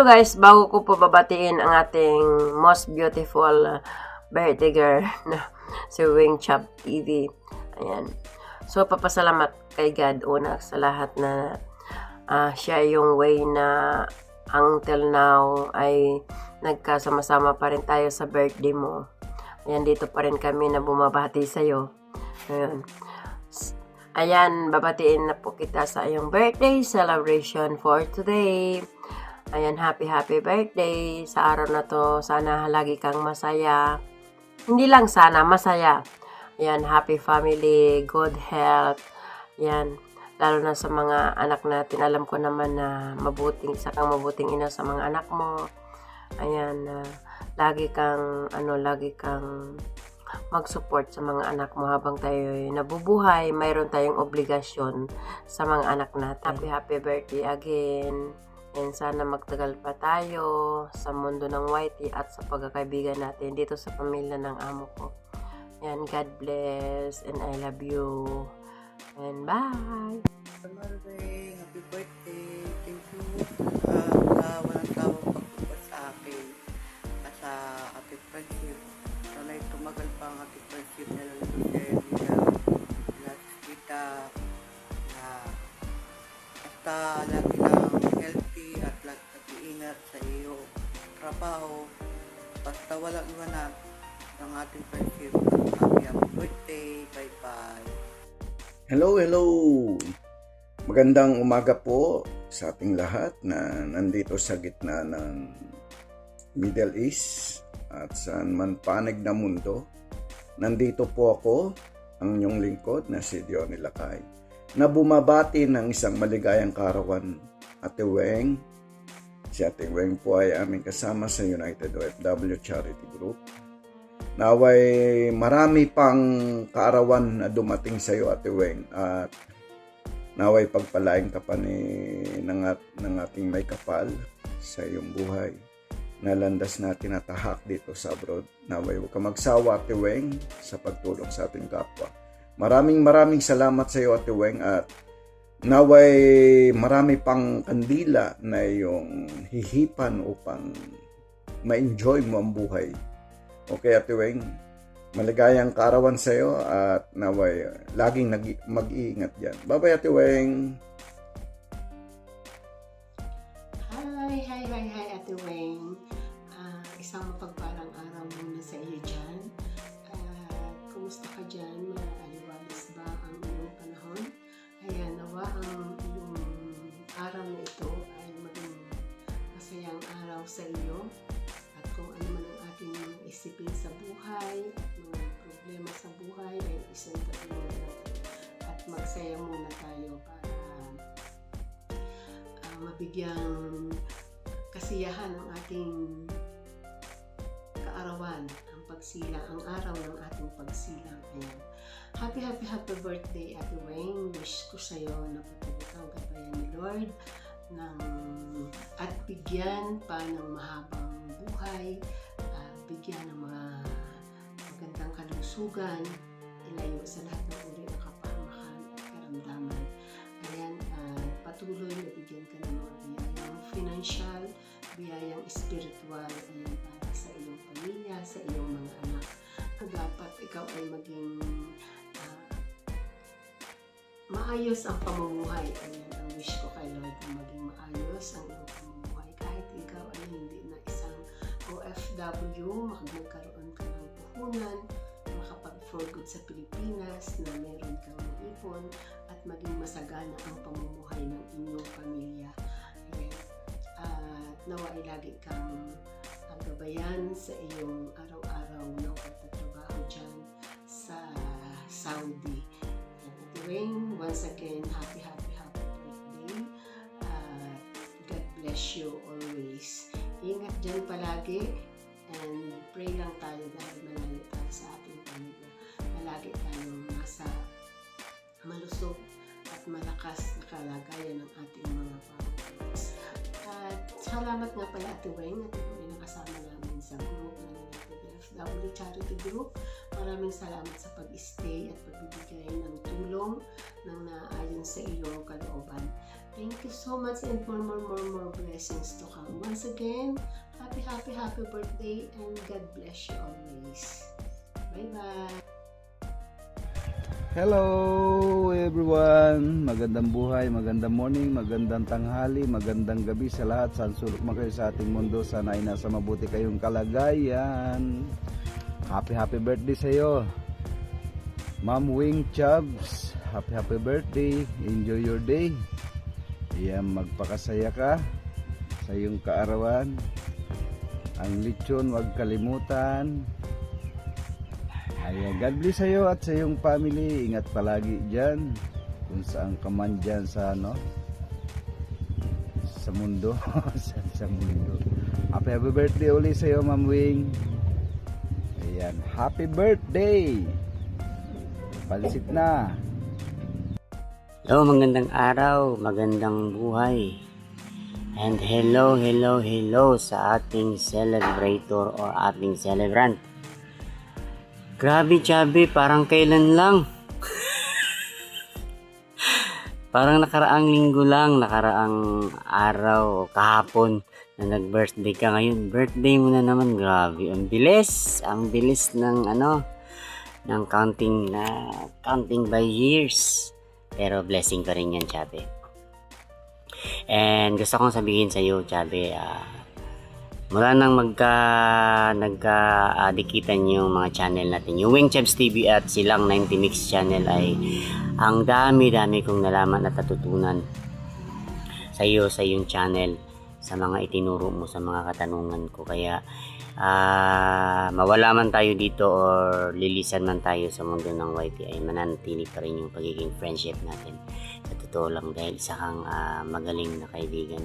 Hello guys, bago ko po babatiin ang ating most beautiful birthday girl na si Wing Chop TV. Ayan. So, papasalamat kay God una sa lahat na siya yung way na until now ay nagkasama-sama pa rin tayo sa birthday mo. Ayan, dito pa rin kami na bumabati sa'yo. Ayan. Ayan, babatiin na po kita sa iyong birthday celebration for today. Ayan, happy birthday sa araw na to. Sana lagi kang masaya. Hindi lang sana, masaya. Ayan, happy family, good health. Ayan, lalo na sa mga anak natin. Alam ko naman na mabuting ina sa mga anak mo. Ayan, lagi kang mag-support sa mga anak mo habang tayo nabubuhay. Mayroon tayong obligasyon sa mga anak natin. Happy birthday again. And sana magtagal pa tayo sa mundo ng Whitey at sa pagkakaibigan natin dito sa pamilya ng amo ko. Yan, God bless and I love you. And bye! Happy birthday! Thank you sa walang tawang pagpupas sa akin at sa ating friendship. Sana'y tumagal pa ang ating friendship na kita na basta lagi lang healthy at nag-iingat sa iyo trabaho, basta walang iwanan ng ating friendship. Happy birthday, bye bye. Hello. Magandang umaga po sa ating lahat na nandito sa gitna ng Middle East at saan man panig na mundo. Nandito po ako, ang inyong lingkod na si Diony Lakay, na bumabati ng isang maligayang kaarawan, Ate Weng. Si Ate Weng po ay aming kasama sa United OFW Charity Group. Naway marami pang kaarawan na dumating sa iyo, Ate Weng, at naway pagpalain ka pa ng ating may kapal sa iyong buhay. Nalandas natin at tahak dito sa abroad. Naway huwag ka magsawa, Ate Weng, sa pagtulong sa ating kapwa. Maraming salamat sa iyo, Ate Weng, at naway marami pang kandila na iyong hihipan upang ma-enjoy mo ang buhay. Okay, Ate Weng, maligayang kaarawan sa iyo at naway laging mag-iingat diyan. Bye-bye, Ate Weng. Hi, Ate Weng. Isang mapagpalang araw muna sa iyo dyan. Kumusta ka dyan? Aliwalas ba ang iyong panahon? Ayan, nawa ang iyong araw na ito ay maging masayang araw sa iyo. At kung ano man ang ating mga isipin sa buhay at mga problema sa buhay ay isang tabi natin. At magsaya muna tayo para mabigyang kasiyahan ang ating kaarawan, ang araw ng ating pagsilang. Ayan. Happy birthday, Ate Weng. Wish ko sa iyo na patuloy kang gabayan ni Lord at bigyan pa ng mahabang buhay, bigyan ng mga magandang kalusugan, ilayo sa lahat ng uri ng kapahamakan at karamdaman. Ayan, patuloy na bigyan ka ng mga biyayang financial, biyayang spiritual, ayan, para sa iyong pamilya, sa iyong mga anak. Dapat ikaw ay maging maayos ang pamumuhay. Ayan, ang wish ko kay Lord na maging maayos ang iyong pamumuhay. Kahit ikaw ay hindi na isang OFW, magkaroon ka ng puhunan, makapag-for good sa Pilipinas, na meron kang maipon, at maging masagana ang pamumuhay ng inyong pamilya. Ayan. At nawa ay lagi kang gabayan sa iyong araw-araw ng pagtatrabaho dyan sa Saudi. Ate Weng, once again, happy birthday. God bless you always. Ingat dyan palagi and pray lang tayo dahil malayo tayo sa ating pamilya. Malagi tayong nasa malusog at malakas na kalagayan ng ating mga pamilya. At salamat nga pala, Ate Weng, at ito ay nakasama namin sa group ng OFW Charity Group. Maraming salamat sa pag-stay at pagbibigay ng tulong ng naayon sa iyong kalooban. Thank you so much and more blessings to come. Once again, happy birthday and God bless you always. Bye-bye. Hello everyone! Magandang buhay, magandang morning, magandang tanghali, magandang gabi sa lahat. Saan sulok man kayo sa ating mundo, sana ay nasa mabuti kayong kalagayan. Happy birthday sa iyo, Ma'am Wing Chubbs. Happy birthday. Enjoy your day. Ayan, magpakasaya ka sa iyong kaarawan. Ang lechon, wag kalimutan. Ayan, God bless sa iyo at sa iyong family. Ingat palagi dyan kung saan ka man dyan sa sa mundo. sa mundo. Happy birthday ulit sa iyo, Ma'am Wing. Ayan, happy birthday. Palisit na. Hello, magandang araw, magandang buhay. And hello sa ating celebrator or ating celebrant. Grabe, Chubby, parang kailan lang. Parang nakaraang linggo lang, nakaraang araw o kahapon na nag-birthday ka. Ngayon, birthday mo na naman. Grabe, ang bilis ng ng counting by years. Pero blessing pa rin yan, Chubby. And gusto kong sabihin sa iyo, Chubby, mula nang nagka-dikitan yung mga channel natin, yung Wing Chubbs TV at Silang 90 Mix channel, ay ang dami kong nalaman at natutunan sa iyo, sa iyong channel, sa mga itinuro mo, sa mga katanungan ko. Kaya mawala man tayo dito or lilisan man tayo sa mundo ng YT, ay mananatili pa rin yung pagiging friendship natin. Sa totoo lang, dahil isa kang magaling na kaibigan,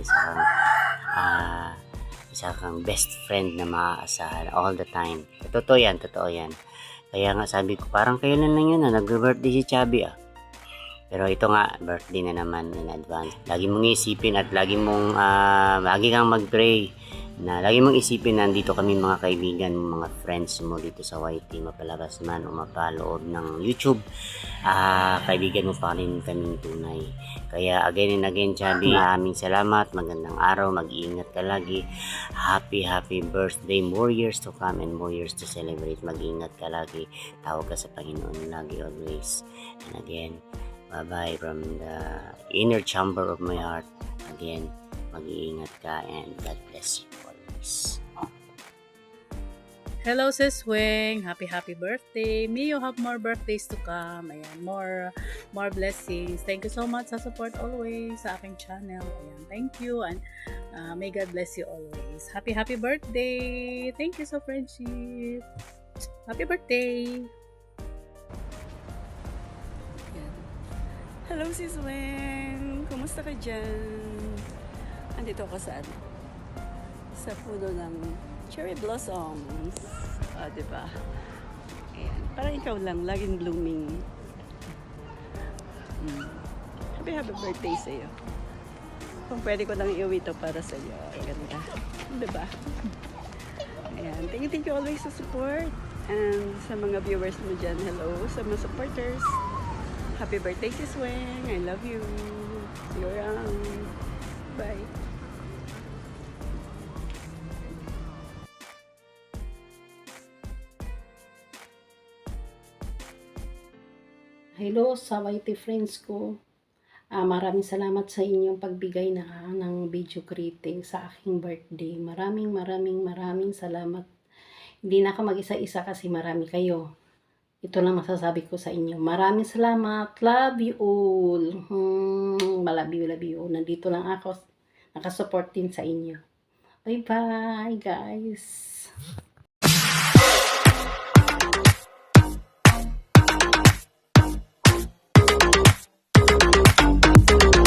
isa kang best friend na maaasahan all the time. Totoo yan. Kaya nga sabi ko, parang kailan lang yun nag-birthday si Chubby Pero ito nga, birthday na naman in advance. Lagi mong isipin at lagi kang mag-pray na lagi mong isipin na nandito kami mga kaibigan, mga friends mo dito sa YT, mapalabas man o mapaloob ng YouTube. Kaibigan mo pa rin kaming tunay. Kaya again and again, Chubby, maraming salamat, magandang araw, mag-iingat ka lagi. Happy birthday, more years to come and more years to celebrate. Mag-iingat ka lagi, tawag ka sa Panginoon lagi, always. And again, bye-bye from the inner chamber of my heart. Again, mag-iingat ka and God bless you always. Hello, Sis Wing. Happy birthday. May you have more birthdays to come. Ayan, more blessings. Thank you so much sa support always sa aking channel. Ayan, thank you and may God bless you always. Happy birthday. Thank you sa friendship. Happy birthday. Hello, Sis Weng! Kumusta ka dyan? Andito ako sa puno ng cherry blossoms. Diba? Ayan. Parang ikaw lang, laging blooming. Happy birthday sa'yo. Kung pwede ko lang iuwi ito para sa'yo. Ganda. Diba? Ayan. Thank you always sa support. And sa mga viewers mo dyan, hello. Sa mga supporters. Happy birthday, Sis Weng. I love you. See you around. Bye. Hello sa YT friends ko. Maraming salamat sa inyong pagbigay ng video greeting sa aking birthday. Maraming salamat. Hindi na ako mag-isa-isa kasi marami kayo. Ito lang masasabi ko sa inyo. Maraming salamat. Love you all. Love you all. Nandito lang ako. Nakasupport din sa inyo. Bye-bye, guys.